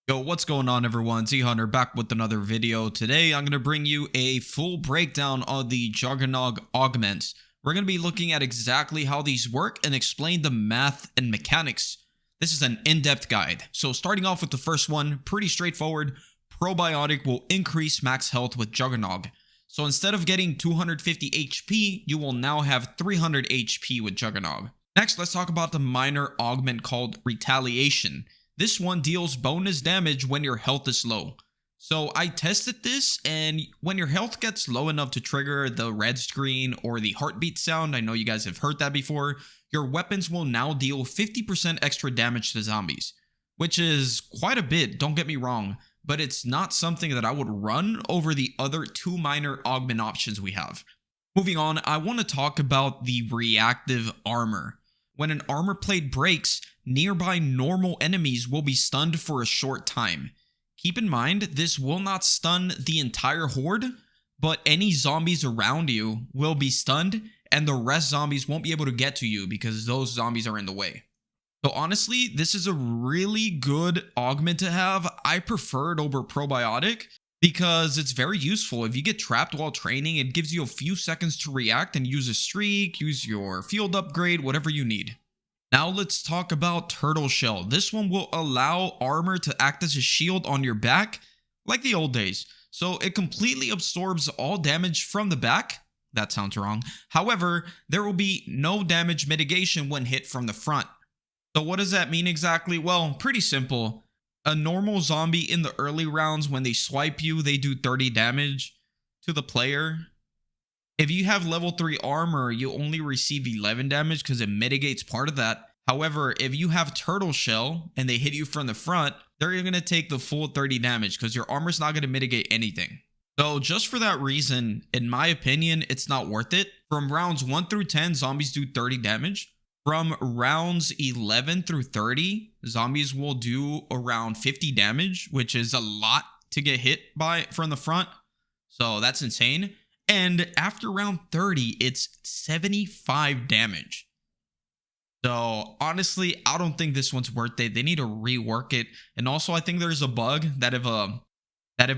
Yo, what's going on everyone? Z-Hunter back with another video. Today I'm going to bring you a full breakdown of the Juggernog Augments. We're going to be looking at exactly how these work and explain the math and mechanics. This is an in-depth guide. So starting off with the first one, pretty straightforward. Probiotic will increase max health with Juggernog. So instead of getting 250 HP, you will now have 300 HP with Juggernog. Next, let's talk about the minor augment called Retaliation. This one deals bonus damage when your health is low. So I tested this, and when your health gets low enough to trigger the red screen or the heartbeat sound, I know you guys have heard that before, your weapons will now deal 50% extra damage to zombies. Which is quite a bit, don't get me wrong, but it's not something that I would run over the other two minor augment options we have. Moving on, I want to talk about the reactive armor. When an armor plate breaks, nearby normal enemies will be stunned for a short time. Keep in mind, this will not stun the entire horde, but any zombies around you will be stunned, and the rest zombies won't be able to get to you because those zombies are in the way. So honestly, this is a really good augment to have. I prefer it over probiotic because it's very useful. If you get trapped while training, it gives you a few seconds to react and use a streak, use your field upgrade, whatever you need. Now let's talk about Turtle Shell. This one will allow armor to act as a shield on your back, like the old days. So it completely absorbs all damage from the back. That sounds wrong. However, there will be no damage mitigation when hit from the front. So what does that mean exactly? Well, pretty simple. A normal zombie in the early rounds, when they swipe you, they do 30 damage to the player. If you have level 3 armor, you only receive 11 damage because it mitigates part of that. However, if you have Turtle Shell and they hit you from the front, they're going to take the full 30 damage because your armor's not going to mitigate anything. So just for that reason, in my opinion, it's not worth it. From rounds 1 through 10, zombies do 30 damage. From rounds 11 through 30, zombies will do around 50 damage, which is a lot to get hit by from the front. So that's insane. And after round 30, it's 75 damage. So honestly, I don't think this one's worth it. They need to rework it. And also, I think there's a bug that if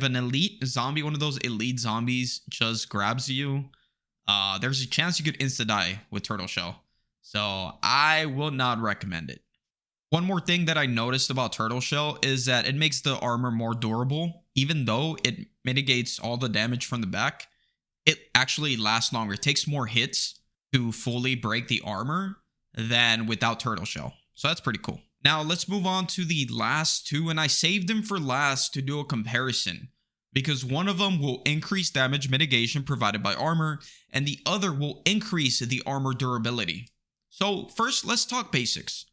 an elite zombie, one of those elite zombies, just grabs you, there's a chance you could insta-die with Turtle Shell. So I will not recommend it. One more thing that I noticed about Turtle Shell is that it makes the armor more durable. Even though it mitigates all the damage from the back, it actually lasts longer. It takes more hits to fully break the armor than without Turtle Shell. So that's pretty cool. Now let's move on to the last two, and I saved them for last to do a comparison because one of them will increase damage mitigation provided by armor and the other will increase the armor durability. So first, let's talk basics.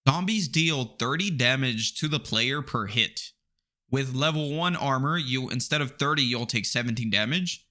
Zombies deal 30 damage to the player per hit. With level 1 armor, instead of 30, you'll take 17 damage.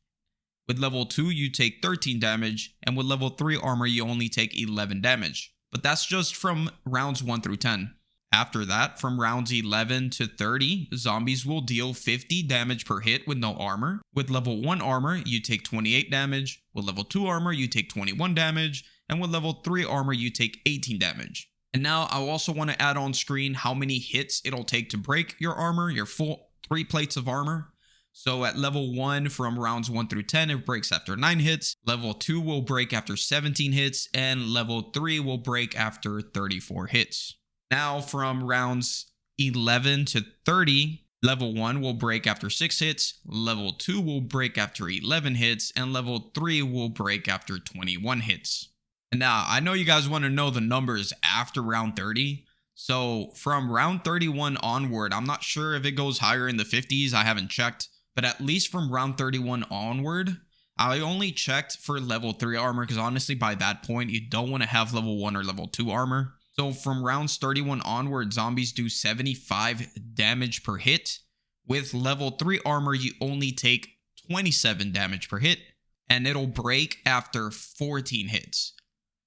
With level 2, you take 13 damage, and with level 3 armor, you only take 11 damage. But that's just from rounds 1 through 10. After that, from rounds 11 to 30, zombies will deal 50 damage per hit with no armor. With level 1 armor, you take 28 damage. With level 2 armor, you take 21 damage. And with level 3 armor, you take 18 damage. And now I also want to add on screen how many hits it'll take to break your armor, your full 3 plates of armor. So at level 1, from rounds 1 through 10, it breaks after 9 hits. Level 2 will break after 17 hits. And level 3 will break after 34 hits. Now from rounds 11 to 30, level 1 will break after 6 hits. Level 2 will break after 11 hits. And level 3 will break after 21 hits. And now, I know you guys want to know the numbers after round 30. So from round 31 onward, I'm not sure if it goes higher in the 50s. I haven't checked. But at least from round 31 onward, I only checked for level 3 armor because honestly, by that point, you don't want to have level 1 or level 2 armor. So from rounds 31 onward, zombies do 75 damage per hit. With level 3 armor, you only take 27 damage per hit. And it'll break after 14 hits.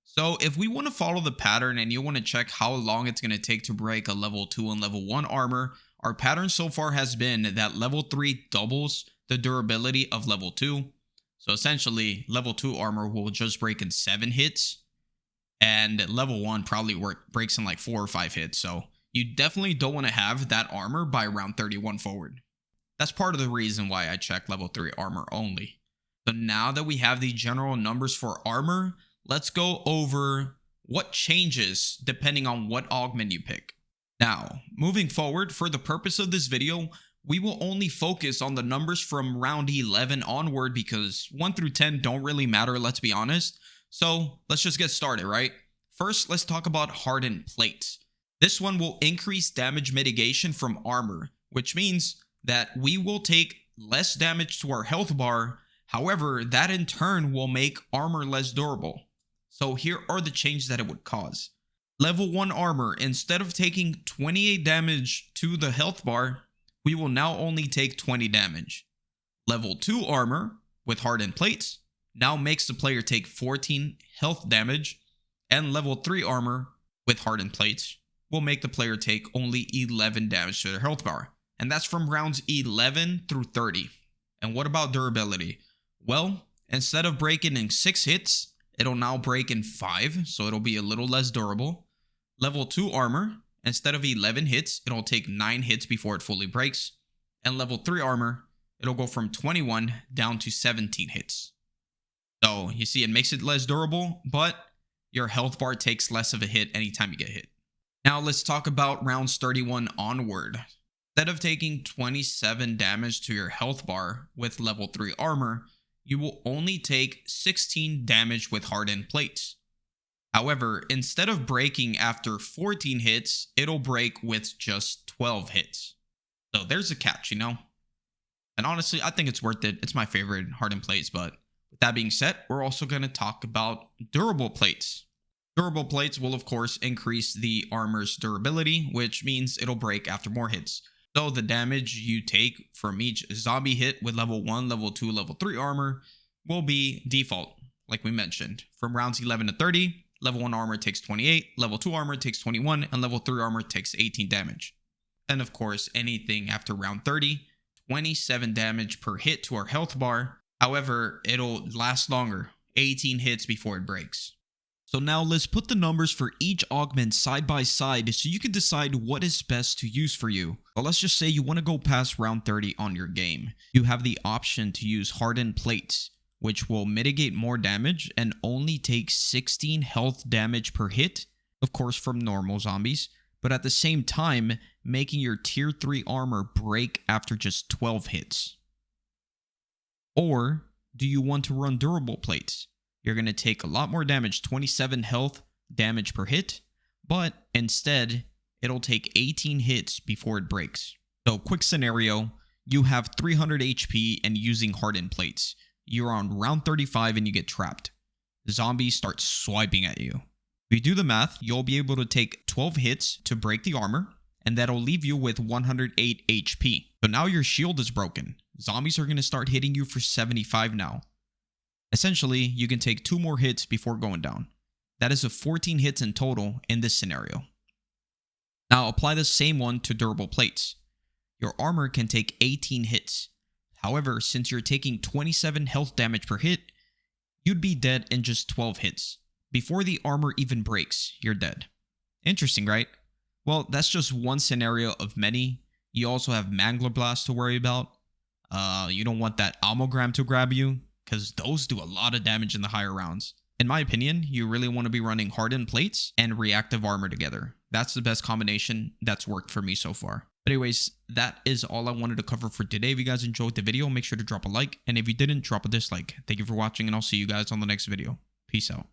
So if we want to follow the pattern and you want to check how long it's going to take to break a level 2 and level 1 armor, our pattern so far has been that level 3 doubles the durability of level 2. So essentially, level 2 armor will just break in 7 hits. And level 1 probably breaks in like 4 or 5 hits. So you definitely don't want to have that armor by round 31 forward. That's part of the reason why I check level 3 armor only. So now that we have the general numbers for armor, let's go over what changes depending on what augment you pick. Now, moving forward, for the purpose of this video, we will only focus on the numbers from round 11 onward because 1 through 10 don't really matter, let's be honest. So let's just get started, right? First, let's talk about Hardened plates. This one will increase damage mitigation from armor, which means that we will take less damage to our health bar. However, that in turn will make armor less durable. So here are the changes that it would cause. Level 1 armor, instead of taking 28 damage to the health bar, we will now only take 20 damage. Level 2 armor, with Hardened plates, now makes the player take 14 health damage, and level 3 armor, with Hardened plates, will make the player take only 11 damage to their health bar. And that's from rounds 11 through 30. And what about durability? Well, instead of breaking in 6 hits, it'll now break in 5, so it'll be a little less durable. Level 2 armor, instead of 11 hits, it'll take 9 hits before it fully breaks. And level 3 armor, it'll go from 21 down to 17 hits. So, you see, it makes it less durable, but your health bar takes less of a hit anytime you get hit. Now, let's talk about rounds 31 onward. Instead of taking 27 damage to your health bar with level 3 armor, you will only take 16 damage with Hardened plates. However, instead of breaking after 14 hits, it'll break with just 12 hits. So there's a catch, you know? And honestly, I think it's worth it. It's my favorite Hardened plates, but with that being said, we're also going to talk about durable plates. Durable plates will, of course, increase the armor's durability, which means it'll break after more hits. So the damage you take from each zombie hit with level 1, level 2, level 3 armor will be default, like we mentioned. From rounds 11 to 30, level 1 armor takes 28, level 2 armor takes 21, and level 3 armor takes 18 damage. And of course, anything after round 30, 27 damage per hit to our health bar. However, it'll last longer, 18 hits before it breaks. So now let's put the numbers for each augment side by side so you can decide what is best to use for you. But let's just say you want to go past round 30 on your game. You have the option to use Hardened plates, which will mitigate more damage and only take 16 health damage per hit, of course from normal zombies, but at the same time making your tier 3 armor break after just 12 hits. Or do you want to run durable plates? You're going to take a lot more damage, 27 health damage per hit, but instead, it'll take 18 hits before it breaks. So, quick scenario, you have 300 HP and using Hardened plates. You're on round 35 and you get trapped. Zombies start swiping at you. If you do the math, you'll be able to take 12 hits to break the armor, and that'll leave you with 108 HP. So now your shield is broken. Zombies are going to start hitting you for 75 now. Essentially, you can take 2 more hits before going down. That is 14 hits in total in this scenario. Now apply the same one to durable plates. Your armor can take 18 hits. However, since you're taking 27 health damage per hit, you'd be dead in just 12 hits. Before the armor even breaks, you're dead. Interesting, right? Well, that's just one scenario of many. You also have Mangler Blast to worry about. You don't want that Amogram to grab you, because those do a lot of damage in the higher rounds. In my opinion, you really want to be running Hardened plates and Reactive armor together. That's the best combination that's worked for me so far. But anyways, that is all I wanted to cover for today. If you guys enjoyed the video, make sure to drop a like. And if you didn't, drop a dislike. Thank you for watching, and I'll see you guys on the next video. Peace out.